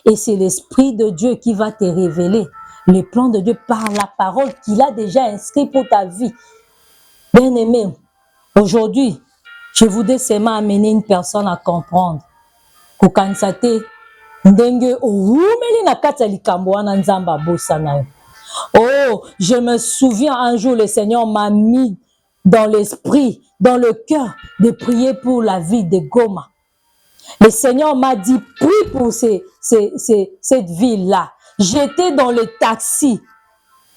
Et c'est l'Esprit de Dieu qui va te révéler les plans de Dieu par la parole qu'il a déjà inscrit pour ta vie. Bien-aimé, aujourd'hui, je voudrais seulement amener une personne à comprendre que ndenge oumeli na kati ya likambo wana nzambe abosana yo. Oh, je me souviens un jour, le Seigneur m'a mis dans l'esprit, dans le cœur, de prier pour la vie de Goma. Le Seigneur m'a dit, prie pour cette ville-là. J'étais dans le taxi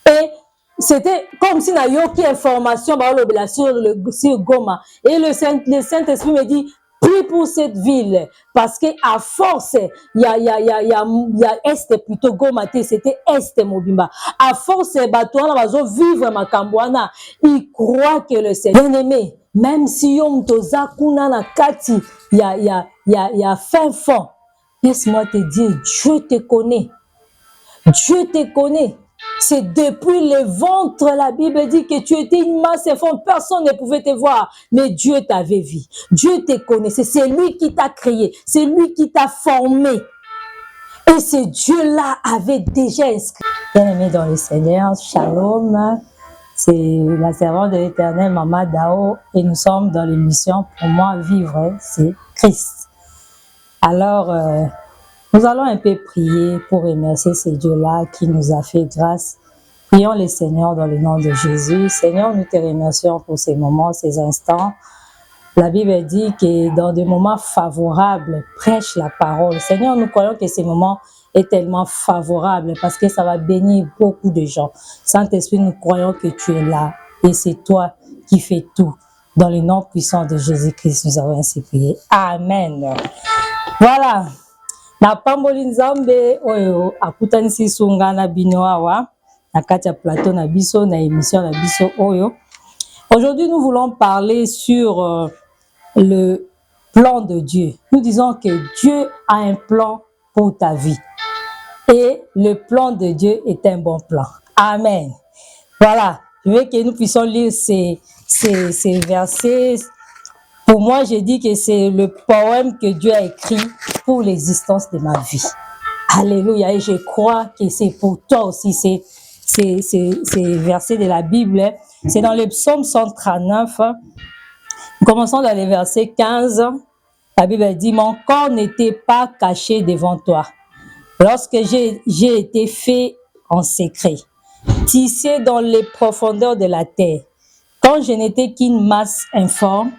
et c'était comme si il y avait une information sur Goma. Et le Saint-Esprit me dit, prie pour cette ville, parce qu'à force, il y a Est plutôt Goma, c'était Est Mobimba. À force, vivre Makambouana, il croit que le Seigneur, bien-aimé, même si Yom Toza Kuna na Kati, il y a fin fond. Laisse-moi te dire, Dieu te connaît. Dieu te connaît. C'est depuis le ventre, la Bible dit que tu étais une masse informe, personne ne pouvait te voir, mais Dieu t'avait vu. Dieu te connaissait, c'est lui qui t'a créé, c'est lui qui t'a formé. Et ce Dieu-là avait déjà inscrit. Bien-aimé dans le Seigneur, Shalom, c'est la servante de l'Éternel, Maman Dao, et nous sommes dans l'émission Pour moi vivre, c'est Christ. Alors, nous allons un peu prier pour remercier ce Dieu-là qui nous a fait grâce. Prions le Seigneur dans le nom de Jésus. Seigneur, nous te remercions pour ces moments, ces instants. La Bible dit que dans des moments favorables, prêche la parole. Seigneur, nous croyons que ces moments est tellement favorable parce que ça va bénir beaucoup de gens. Saint-Esprit, nous croyons que tu es là et c'est toi qui fais tout. Dans le nom puissant de Jésus-Christ, nous avons ainsi prié. Amen. Voilà. Na pamboli nzambe oyo akutanisi sunga na bino awa na kati ya plateau na biso na émission na biso oyo. Aujourd'hui, nous voulons parler sur le plan de Dieu. Nous disons que Dieu a un plan pour ta vie. Et le plan de Dieu est un bon plan. Amen. Voilà. Je veux que nous puissions lire ces versets. Pour moi, je dis que c'est le poème que Dieu a écrit pour l'existence de ma vie. Alléluia. Et je crois que c'est pour toi aussi ces versets de la Bible. C'est dans le psaume 139. Commençons dans le verset 15. La Bible dit, mon corps n'était pas caché devant toi. Lorsque j'ai été fait en secret, tissé dans les profondeurs de la terre, quand je n'étais qu'une masse informe,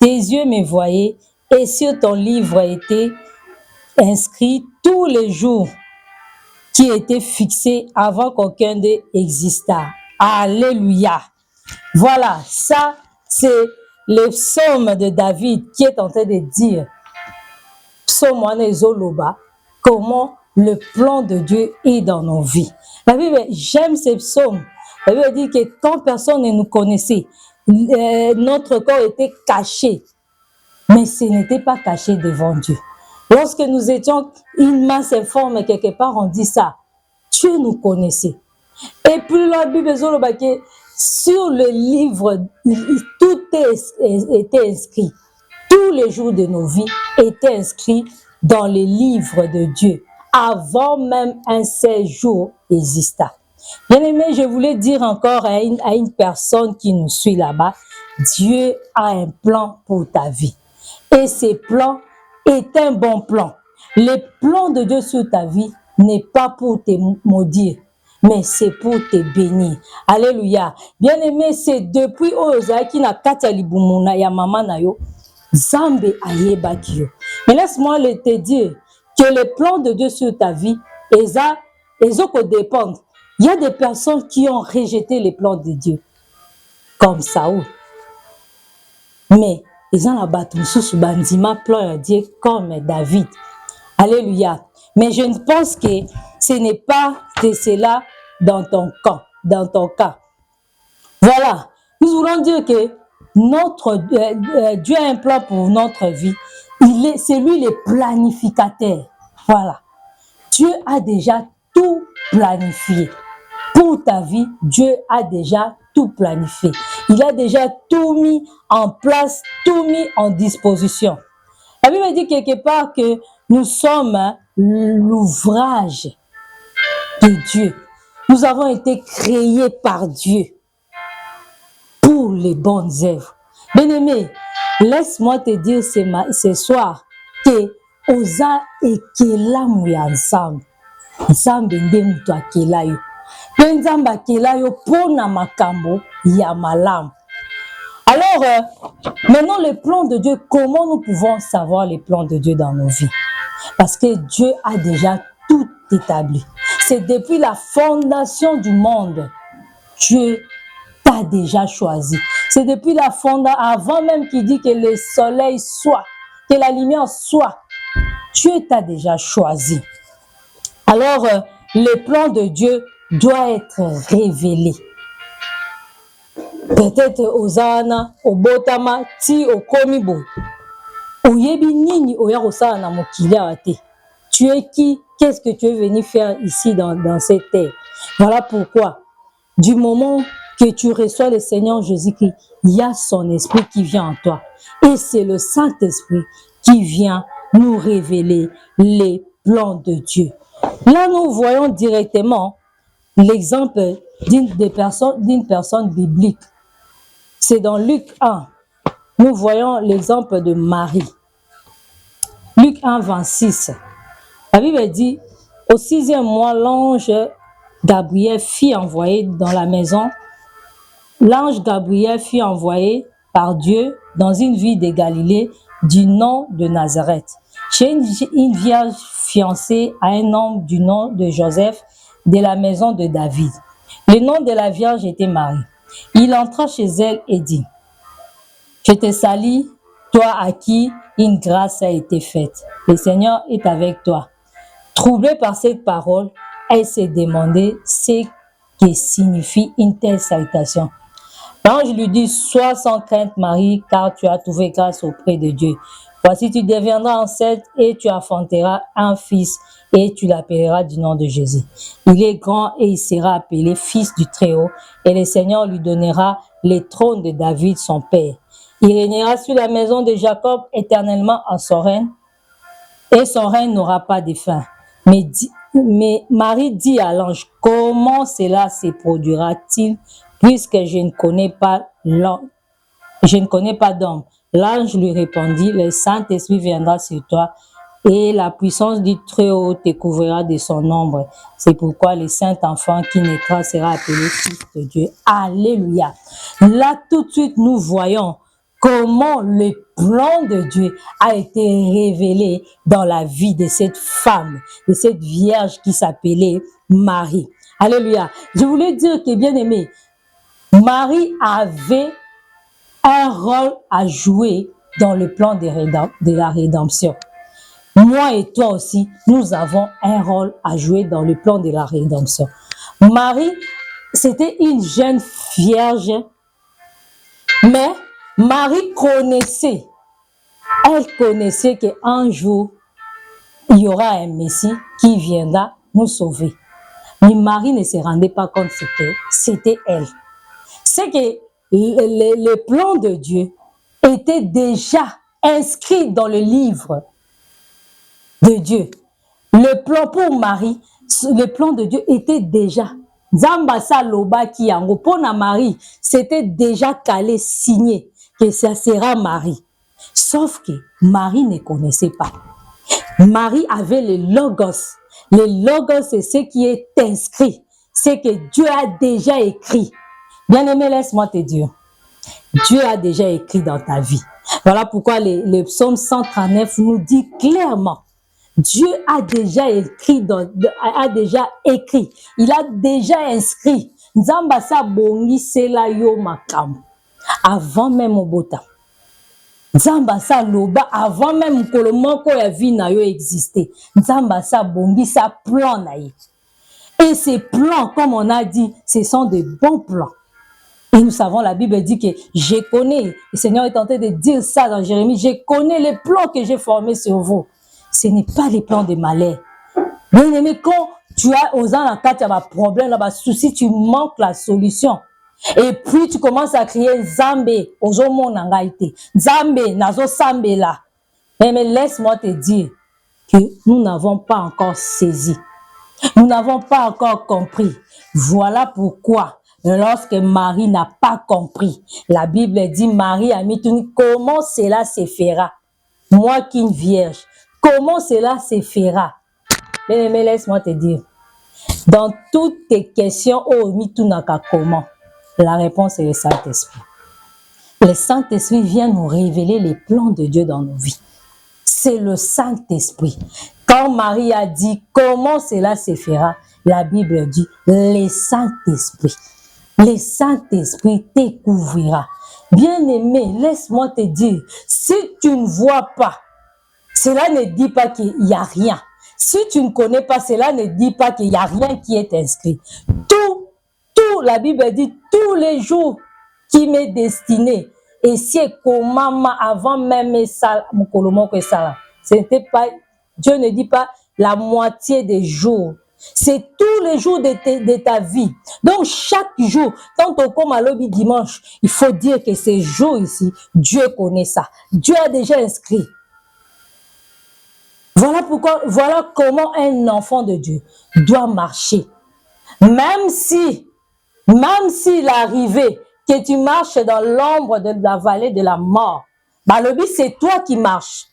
tes yeux me voyaient et sur ton livre étaient inscrits tous les jours qui étaient fixés avant qu'aucun d'eux existât. Alléluia. Voilà, ça c'est le psaume de David qui est en train de dire, psaume Zoloba, comment le plan de Dieu est dans nos vies. La Bible, j'aime ces psaumes. La Bible dit que quand personne ne nous connaissait, notre corps était caché, mais ce n'était pas caché devant Dieu. Lorsque nous étions une masse informe, quelque part, on dit ça. Dieu nous connaissait. Et puis la Bible dit que sur le livre, tout était inscrit. Tous les jours de nos vies étaient inscrits dans le livre de Dieu, avant même un seul jour exista. Bien-aimé, je voulais dire encore à une personne qui nous suit là-bas, Dieu a un plan pour ta vie. Et ce plan est un bon plan. Le plan de Dieu sur ta vie n'est pas pour te maudire, mais c'est pour te bénir. Alléluia. Bien-aimé, c'est depuis Ozaki na kati libumuna ya mama na yo, Zambe ayebaki yo. Mais laisse-moi te dire que le plan de Dieu sur ta vie, ils dépendent. Il y a des personnes qui ont rejeté les plans de Dieu, comme Saoul. Mais ils ont la bataille sous bandima plan de Dieu comme David. Alléluia. Mais je pense que ce n'est pas de cela dans ton cas. Voilà. Nous voulons dire que Dieu a un plan pour notre vie. C'est lui le planificateur. Voilà. Dieu a déjà tout planifié. Pour ta vie, Dieu a déjà tout planifié. Il a déjà tout mis en place, tout mis en disposition. La Bible dit quelque part que nous sommes l'ouvrage de Dieu. Nous avons été créés par Dieu pour les bonnes œuvres. Bien-aimé, laisse-moi te dire ce soir que oza ekela mouya ensemble. Nzambe nde mutu akela yo. Pe nzambe akela yo pona makambo ya malamu. Alors, maintenant les plans de Dieu, comment nous pouvons savoir les plans de Dieu dans nos vies? Parce que Dieu a déjà tout établi. C'est depuis la fondation du monde, Dieu t'a déjà choisi. C'est depuis la fondation, avant même qu'il dit que le soleil soit, que la lumière soit, Dieu t'a déjà choisi. Alors, les plans de Dieu doivent être révélés. Peut-être ozana, obotama, ti okomibo. Oyebi nini oya osala na mokili ate. Tu es qui? Qu'est-ce que tu es venu faire ici dans cette terre? Voilà pourquoi, du moment que tu reçois le Seigneur Jésus-Christ, il y a son esprit qui vient en toi. Et c'est le Saint-Esprit qui vient nous révéler les plans de Dieu. Là, nous voyons directement l'exemple d'une personne biblique. C'est dans Luc 1. Nous voyons l'exemple de Marie. Luc 1, 26. La Bible dit, au 6e mois, l'ange Gabriel fut envoyé dans la maison. L'ange Gabriel fut envoyé par Dieu dans une ville de Galilée du nom de Nazareth, chez une vierge fiancée à un homme du nom de Joseph de la maison de David. Le nom de la vierge était Marie. Il entra chez elle et dit, « Je te salue, toi à qui une grâce a été faite. Le Seigneur est avec toi. » Troublée par cette parole, elle s'est demandé ce que signifie une telle salutation. L'ange lui dit, « Sois sans crainte, Marie, car tu as trouvé grâce auprès de Dieu. Voici, tu deviendras enceinte et tu enfanteras un fils et tu l'appelleras du nom de Jésus. Il est grand et il sera appelé fils du Très-Haut et le Seigneur lui donnera le trône de David, son père. Il régnera sur la maison de Jacob éternellement à son règne et son règne n'aura pas de fin. » Mais Marie dit à l'ange, « Comment cela se produira-t-il puisque je ne connais pas d'homme? » L'ange lui répondit, « Le Saint-Esprit viendra sur toi et la puissance du Très-Haut te couvrira de son ombre. C'est pourquoi le Saint-Enfant qui naîtra sera appelé Fils de Dieu. » Alléluia. Là, tout de suite, nous voyons comment le plan de Dieu a été révélé dans la vie de cette femme, de cette vierge qui s'appelait Marie. Alléluia. Je voulais dire que, bien aimé, Marie avait un rôle à jouer dans le plan de la rédemption. Moi et toi aussi, nous avons un rôle à jouer dans le plan de la rédemption. Marie, c'était une jeune vierge, mais Marie connaissait, elle connaissait qu'un jour, il y aura un Messie qui viendra nous sauver. Mais Marie ne se rendait pas compte que c'était elle. C'est que le plan de Dieu était déjà inscrit dans le livre de Dieu. Le plan pour Marie, le plan de Dieu était déjà. Zambasa Loba Kiango, pour Marie, c'était déjà calé, signé, que ça sera Marie. Sauf que Marie ne connaissait pas. Marie avait le logos. Le logos, c'est ce qui est inscrit. C'est que Dieu a déjà écrit. Bien-aimé, laisse-moi te dire. Dieu a déjà écrit dans ta vie. Voilà pourquoi le psaume 139 nous dit clairement, Dieu a déjà écrit, il a déjà inscrit. Nzambasa bongi sela yo makam. Avant même Obota. Nzambasa loba, avant même que le moko ya vie na yo existé. Nzambasa bongi sa plan na ye. Et ces plans, comme on a dit, ce sont de bons plans. Et nous savons, la Bible dit que je connais, le Seigneur est en train de dire ça dans Jérémie, je connais les plans que j'ai formés sur vous. Ce n'est pas les plans de malheur. Bien aimé, quand tu as aux ans tu as un problème, un souci, tu manques la solution. Et puis tu commences à crier Zambé, Ozomo Nangaïté, Zambé, Nazo Sambe là. Mais laisse-moi te dire que nous n'avons pas encore saisi. Nous n'avons pas encore compris. Voilà pourquoi, lorsque Marie n'a pas compris, la Bible dit, Marie a mis tout, comment cela se fera? Moi qui une vierge, comment cela se fera? Mais laisse-moi te dire, dans toutes tes questions, oh, mitunaka comment? La réponse est le Saint-Esprit. Le Saint-Esprit vient nous révéler les plans de Dieu dans nos vies. C'est le Saint-Esprit. Quand Marie a dit comment cela se fera, la Bible dit le Saint-Esprit. Le Saint-Esprit découvrira. Bien-aimé, laisse-moi te dire, si tu ne vois pas, cela ne dit pas qu'il n'y a rien. Si tu ne connais pas, cela ne dit pas qu'il n'y a rien qui est inscrit. Tout, la Bible dit, tous les jours qui m'est destiné, et c'est comment avant même ça, ce n'était pas, Dieu ne dit pas la moitié des jours. C'est tous les jours de ta vie. Donc, chaque jour, quand on commence à l'objet dimanche, il faut dire que ces jours ici, Dieu connaît ça. Dieu a déjà inscrit. Voilà pourquoi, voilà comment un enfant de Dieu doit marcher. Même s'il arrivait que tu marches dans l'ombre de la vallée de la mort, bah, le but c'est toi qui marches.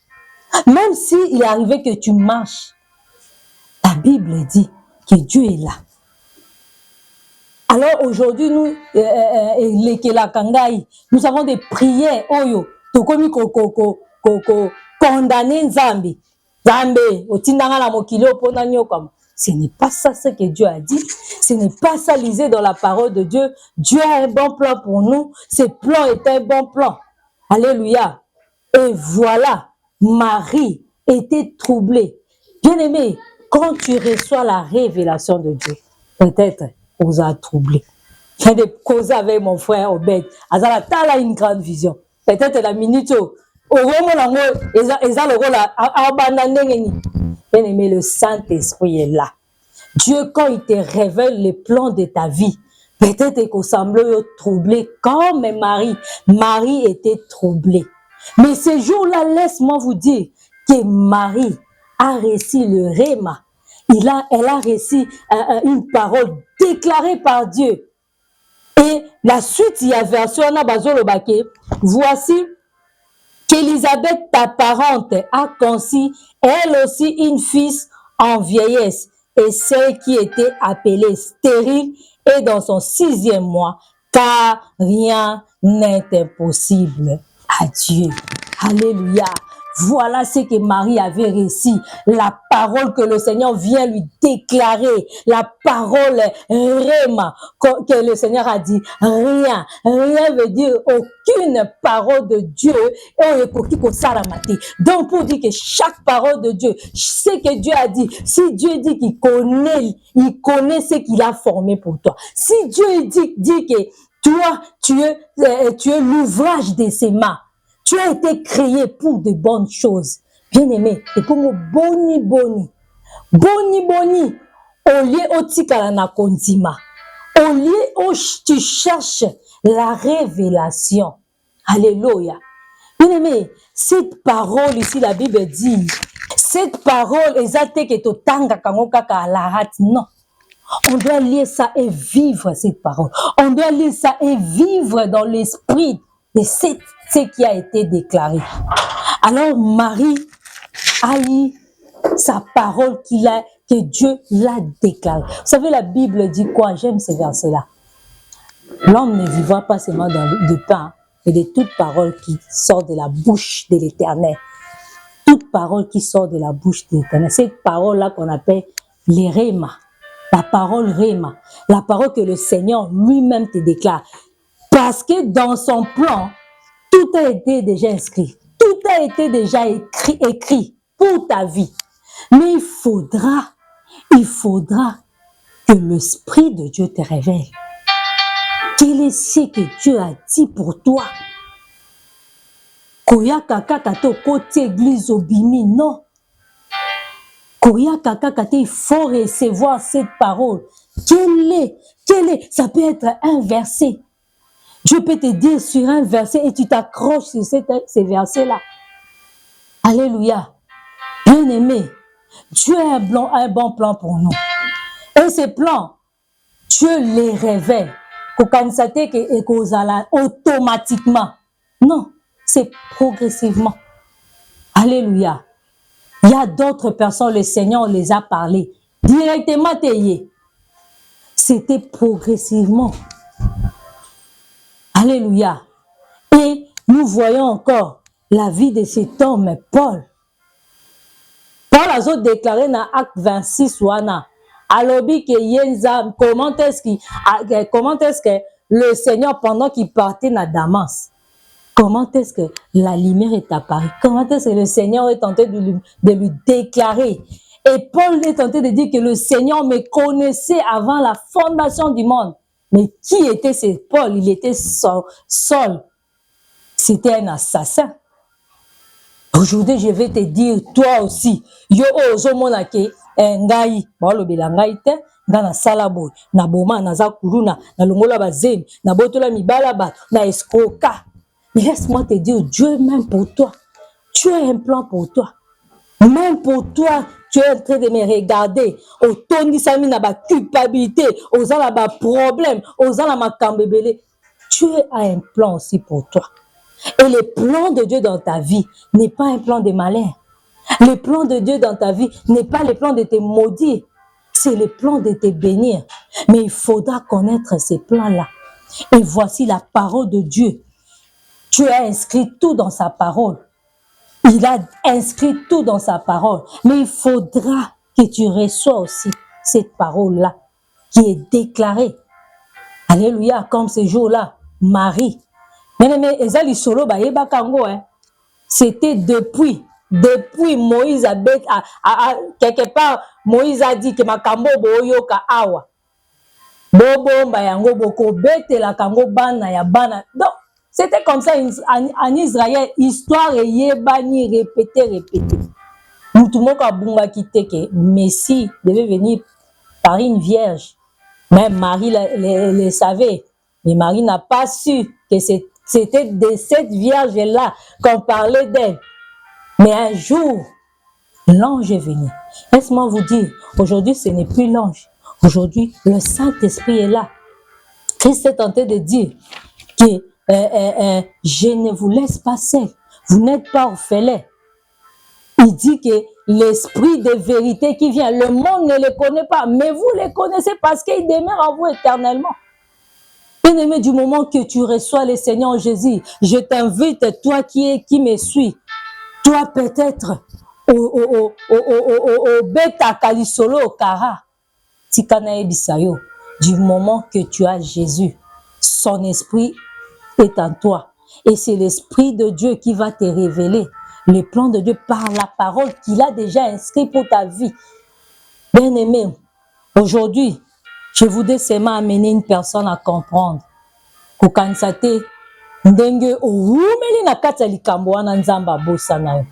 Même s'il est arrivé que tu marches, la Bible dit que Dieu est là. Alors aujourd'hui, nous, nous avons des prières, oyo, tokomi condamner Nzambe. Ce n'est pas ça ce que Dieu a dit. Ce n'est pas ça, lisez dans la parole de Dieu. Dieu a un bon plan pour nous. Ce plan est un bon plan. Alléluia. Et voilà, Marie était troublée. Bien-aimé, quand tu reçois la révélation de Dieu, peut-être on a troublé. J'ai des causes avec mon frère Obed. Azala tala une grande vision. Peut-être la minute où bien-aimé, le Saint-Esprit est là. Dieu, quand il te révèle les plans de ta vie, peut-être qu'on semble troublé comme Marie. Marie était troublée. Mais ce jour-là, laisse-moi vous dire que Marie a reçu le réma. Elle a reçu une parole déclarée par Dieu. Et la suite, il y a version, voici qu'Élisabeth, ta parente, a conçu elle aussi une fille en vieillesse, et celle qui était appelée stérile est dans son 6e mois, car rien n'est impossible à Dieu. Alléluia. Voilà ce que Marie avait reçu, la parole que le Seigneur vient lui déclarer, la parole Réma que le Seigneur a dit. Rien veut dire aucune parole de Dieu. Donc pour dire que chaque parole de Dieu, ce que Dieu a dit, si Dieu dit qu'il connaît ce qu'il a formé pour toi. Si Dieu dit que toi, tu es l'ouvrage de ses mains. Tu as été créé pour de bonnes choses. Bien-aimé, et pour moi, boni, au lieu au tikala na kondima, au lieu où tu cherches la révélation. Alléluia. Bien-aimé, cette parole ici, la Bible dit, cette parole, exacte que tu tanga kango kaka à la hâte, non. On doit lire ça et vivre cette parole. On doit lire ça et vivre dans l'esprit de ce qui a été déclaré. Alors Marie a eu sa parole que Dieu l'a déclarée. Vous savez, la Bible dit quoi? J'aime ces versets-là. L'homme ne vivra pas seulement de pain, mais de toute parole qui sort de la bouche de l'Éternel. Toute parole qui sort de la bouche de l'Éternel. Cette parole-là qu'on appelle les réma. La parole réma. La parole que le Seigneur lui-même te déclare. Parce que dans son plan, tout a été déjà inscrit. Tout a été déjà écrit pour ta vie. Mais il faudra que l'Esprit de Dieu te révèle. Quel est ce que Dieu a dit pour toi? Koyaka kakato côté église obimi, non. Koyaka kakato, il faut recevoir cette parole. Quel est? Ça peut être un verset. Dieu peut te dire sur un verset et tu t'accroches sur ces versets-là. Alléluia. Bien-aimé, Dieu a un bon plan pour nous. Et ces plans, Dieu les révèle. Automatiquement. Non, c'est progressivement. Alléluia. Il y a d'autres personnes, le Seigneur les a parlé. Directement, c'était progressivement. Alléluia. Et nous voyons encore la vie de cet homme, Paul. Paul a déclaré dans Acte 26, comment est-ce que le Seigneur, pendant qu'il partait dans Damas, comment est-ce que la lumière est apparue? Comment est-ce que le Seigneur est tenté de lui déclarer? Et Paul est tenté de dire que le Seigneur me connaissait avant la fondation du monde. Mais qui était ce Paul? Il était Saul. C'était un assassin. Aujourd'hui, je vais te dire, toi aussi, yo ozomona ke ngai, balobela ngai te, nga na salabo, na boma, na zakuruna, na longola bazemi, na botola mibala ba, na escroca. Mais laisse-moi te dire, Dieu même pour toi, tu as un plan pour toi. Même pour toi, tu es en train de me regarder. Au tondi sami na ba culpabilité, aux la ba problème, aux la ma kambebele. Tu as un plan aussi pour toi. Et le plan de Dieu dans ta vie n'est pas un plan de malheur. Le plan de Dieu dans ta vie n'est pas le plan de te maudire. C'est le plan de te bénir. Mais il faudra connaître ces plans-là. Et voici la parole de Dieu. Tu as inscrit tout dans sa parole. Il a inscrit tout dans sa parole. Mais il faudra que tu reçois aussi cette parole-là qui est déclarée. Alléluia, comme ce jour-là, Marie. Mais c'était depuis Moïse quelque part, Moïse a dit que ma kambo boyoka awa. Bobomba yango boko bete la kango bana ya bana. Donc, c'était comme ça en Israël, histoire yebani répété. Moutumoka bunga kite que Messie devait venir par une vierge. Même Marie le savait. Mais Marie n'a pas su que c'était de cette vierge-là qu'on parlait d'elle. Mais un jour, l'ange est venu. Laisse-moi vous dire, aujourd'hui, ce n'est plus l'ange. Aujourd'hui, le Saint-Esprit est là. Christ est tenté de dire que je ne vous laisse pas seul. Vous n'êtes pas orphelins. Il dit que l'esprit de vérité qui vient, le monde ne le connaît pas, mais vous le connaissez parce qu'il demeure en vous éternellement. Bien-aimé, du moment que tu reçois le Seigneur Jésus, je t'invite, toi qui me suis, toi peut-être au beta kalisolo au kara, tikana ebisayo, du moment que tu as Jésus, son esprit est en toi. Et c'est l'esprit de Dieu qui va te révéler les plans de Dieu par la parole qu'il a déjà inscrit pour ta vie. Bien-aimé, aujourd'hui, je voudrais seulement amener une personne à comprendre kokanisate ndenge oumeli na kati ya likambo wana nzamba bosa na yo.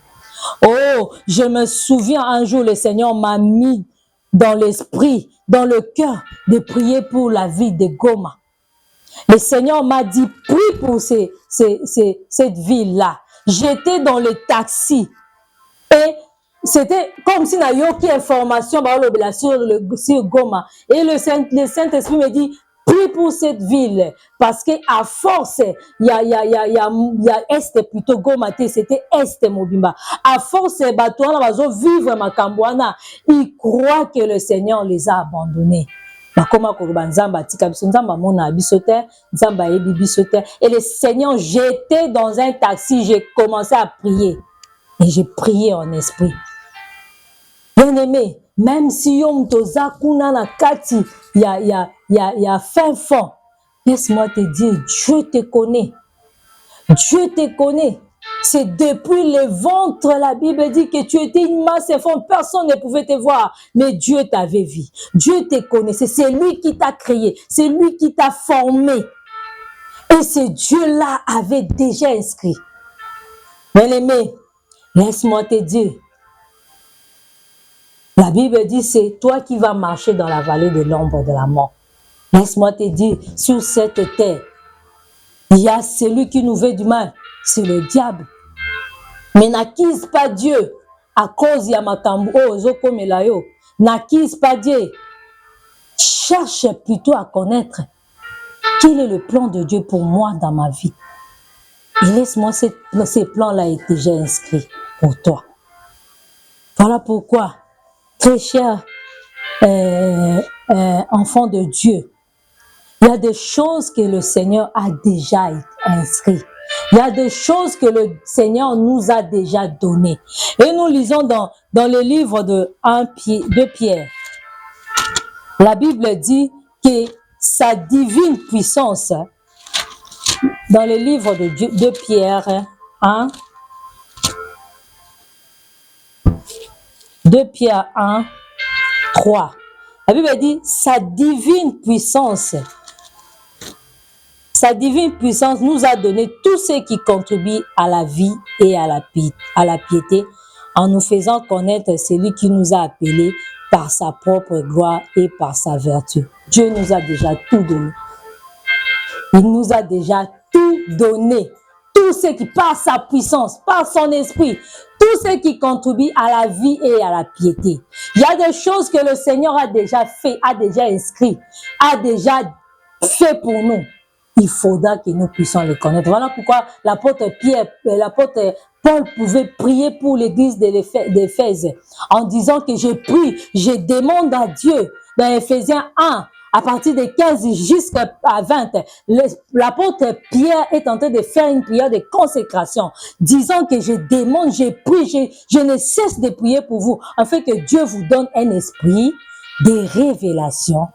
Oh, je me souviens un jour le Seigneur m'a mis dans l'esprit, dans le cœur de prier pour la vie de Goma. Le Seigneur m'a dit prie pour cette ville-là. J'étais dans le taxi et c'était comme si na yoki information sur Goma. Et le Saint-Esprit me dit prie pour cette ville parce que à force il y a est plutôt Goma, c'était est Mobimba. À force batoana bazo vivre makambwana, ils croient que le Seigneur les a abandonnés. Et le Seigneur, j'étais dans un taxi, j'ai commencé à prier. Et j'ai prié en esprit. Bien-aimé, même si yom toza kuna na kati, il y a fin fond. Laisse-moi te dire, Dieu te connaît. Dieu te connaît. C'est depuis le ventre, la Bible dit que tu étais une masse informe, personne ne pouvait te voir, mais Dieu t'avait vu. Dieu te connaissait, c'est lui qui t'a créé, c'est lui qui t'a formé. Et ce Dieu-là avait déjà inscrit. Bien-aimé, laisse-moi te dire, la Bible dit c'est toi qui vas marcher dans la vallée de l'ombre de la mort. Laisse-moi te dire, sur cette terre, il y a celui qui nous veut du mal, c'est le diable. Mais n'accuse pas Dieu à cause ya makambo ozokomela yo, n'accuse pas Dieu. Cherche plutôt à connaître quel est le plan de Dieu pour moi dans ma vie. Et laisse-moi ces plans-là est déjà inscrits pour toi. Voilà pourquoi, très cher enfant de Dieu, il y a des choses que le Seigneur a déjà inscrites. Il y a des choses que le Seigneur nous a déjà données. Et nous lisons dans le livre de 2 Pierre. La Bible dit que sa divine puissance, dans le livre de Pierre, 2 Pierre 1, 3. La Bible dit sa divine puissance nous a donné tout ce qui contribue à la vie et à la piété, en nous faisant connaître celui qui nous a appelés par sa propre gloire et par sa vertu. Dieu nous a déjà tout donné. Il nous a déjà tout donné. Tout ce qui, par sa puissance, par son esprit, tout ce qui contribue à la vie et à la piété. Il y a des choses que le Seigneur a déjà fait, a déjà inscrit, a déjà fait pour nous. Il faudra que nous puissions le connaître. Voilà pourquoi l'apôtre Paul pouvait prier pour l'église d'Éphèse en disant que je prie, je demande à Dieu dans Éphésiens 1, à partir de 15 jusqu'à 20, l'apôtre Pierre est en train de faire une prière de consécration, disant que je demande, je prie, je ne cesse de prier pour vous, afin que Dieu vous donne un esprit de révélation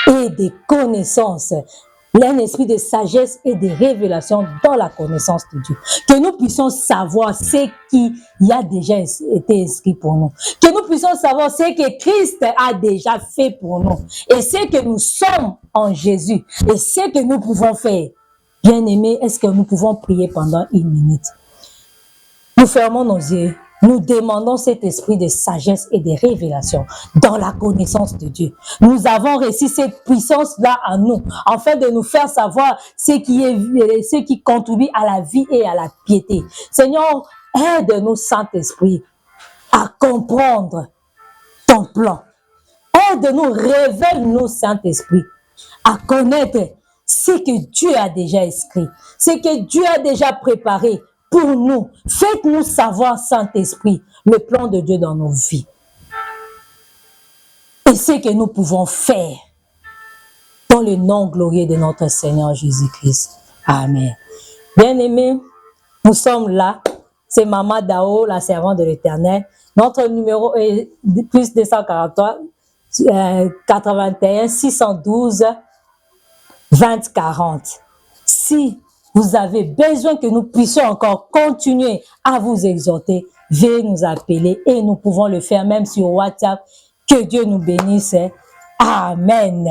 et de connaissance. Un esprit de sagesse et de révélation dans la connaissance de Dieu. Que nous puissions savoir ce qui a déjà été inscrit pour nous. Que nous puissions savoir ce que Christ a déjà fait pour nous. Et ce que nous sommes en Jésus. Et ce que nous pouvons faire. Bien-aimés, est-ce que nous pouvons prier pendant 1 minute? Nous fermons nos yeux. Nous demandons cet esprit de sagesse et de révélation dans la connaissance de Dieu. Nous avons reçu cette puissance-là en nous, afin de nous faire savoir ce qui contribue à la vie et à la piété. Seigneur, aide-nous, Saint-Esprit, à comprendre ton plan. Aide-nous, révèle-nous, Saint-Esprit, à connaître ce que Dieu a déjà inscrit, ce que Dieu a déjà préparé pour nous. Faites-nous savoir, Saint-Esprit, le plan de Dieu dans nos vies. Et ce que nous pouvons faire dans le nom glorieux de notre Seigneur Jésus-Christ. Amen. Bien-aimés, nous sommes là. C'est Maman Dao, la servante de l'Éternel. Notre numéro est plus 243 81 612 20 40. Si vous avez besoin que nous puissions encore continuer à vous exhorter, veuillez nous appeler et nous pouvons le faire même sur WhatsApp. Que Dieu nous bénisse. Amen.